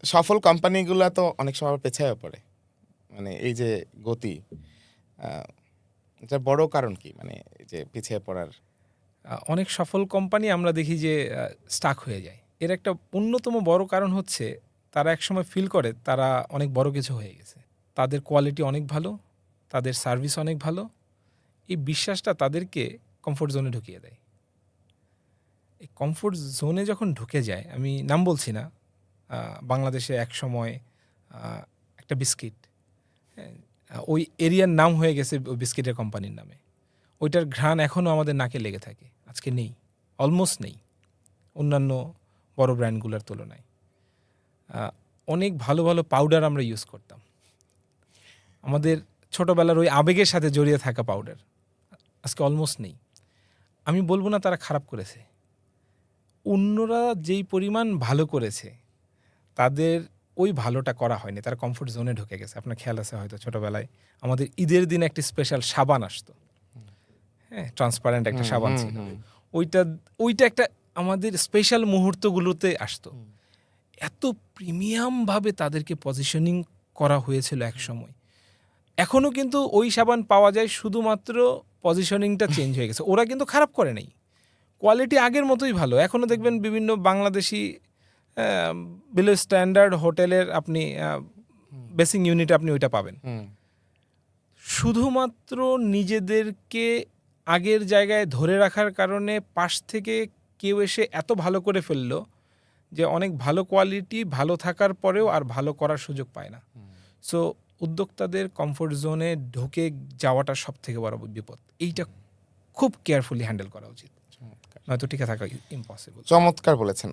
সফল কোম্পানিগুলা তো অনেক সময় আবার পেছায়ও পড়ে, মানে এই যে গতি, এটা বড় কারণ কি, মানে এই যে পিছিয়ে পড়ার? অনেক সফল কোম্পানি আমরা দেখি যে স্টাক হয়ে যায়। এর একটা অন্যতম বড় কারণ হচ্ছে তারা একসময় ফিল করে তারা অনেক বড় কিছু হয়ে গেছে, তাদের কোয়ালিটি অনেক ভালো, তাদের সার্ভিস অনেক ভালো। এই বিশ্বাসটা তাদেরকে কমফোর্ট জোনে ঢুকিয়ে দেয়। এই কমফোর্ট জোনে যখন ঢুকে যায়, আমি নাম বলছি না, বাংলাদেশে এক সময় একটা বিস্কিট, হ্যাঁ, ওই এরিয়ার নাম হয়ে গেছে ওই বিস্কিটের কোম্পানির নামে। ওইটার ঘ্রাণ এখনও আমাদের নাকে লেগে থাকে, আজকে নেই, অলমোস্ট নেই অন্যান্য বড় ব্র্যান্ডগুলোর তুলনায়। অনেক ভালো ভালো পাউডার আমরা ইউজ করতাম, আমাদের ছোটোবেলার ওই আবেগের সাথে জড়িয়ে থাকা পাউডার, আজকে অলমোস্ট নেই। আমি বলবো না তারা খারাপ করেছে, অন্যরা যেই পরিমাণ ভালো করেছে তাদের ওই ভালোটা করা হয়নি, তারা কমফোর্ট জোনে ঢুকে গেছে। আপনার খেয়াল আছে হয়তো ছোটোবেলায় আমাদের ঈদের দিন একটি স্পেশাল সাবান আসতো, হ্যাঁ, ট্রান্সপারেন্ট একটা সাবান ছিল, ওইটা ওইটা একটা আমাদের স্পেশাল মুহূর্তগুলোতে আসতো। এত প্রিমিয়ামভাবে তাদেরকে পজিশনিং করা হয়েছিল এক সময়। এখনও কিন্তু ওই সাবান পাওয়া যায়, শুধুমাত্র পজিশনিংটা চেঞ্জ হয়ে গেছে। ওরা কিন্তু খারাপ করে নাই, কোয়ালিটি আগের মতোই ভালো। এখনও দেখবেন বিভিন্ন বাংলাদেশি বিলো স্ট্যান্ডার্ড হোটেলের আপনি বেসিং ইউনিটে আপনি ওইটা পাবেন। শুধুমাত্র নিজেদেরকে আগের জায়গায় ধরে রাখার কারণে পাশ থেকে কেউ এসে এত ভালো করে ফেললো যে অনেক ভালো কোয়ালিটি ভালো থাকার পরেও আর ভালো করার সুযোগ পায় না। সো উদ্যোক্তাদের কমফোর্ট জোনে ঢুকে যাওয়াটা সব থেকে বড় বিপদ। এইটা খুব কেয়ারফুলি হ্যান্ডেল করা উচিত, নয়তো টিকে থাকা ইম্পসিবল। চমৎকার বলেছেন।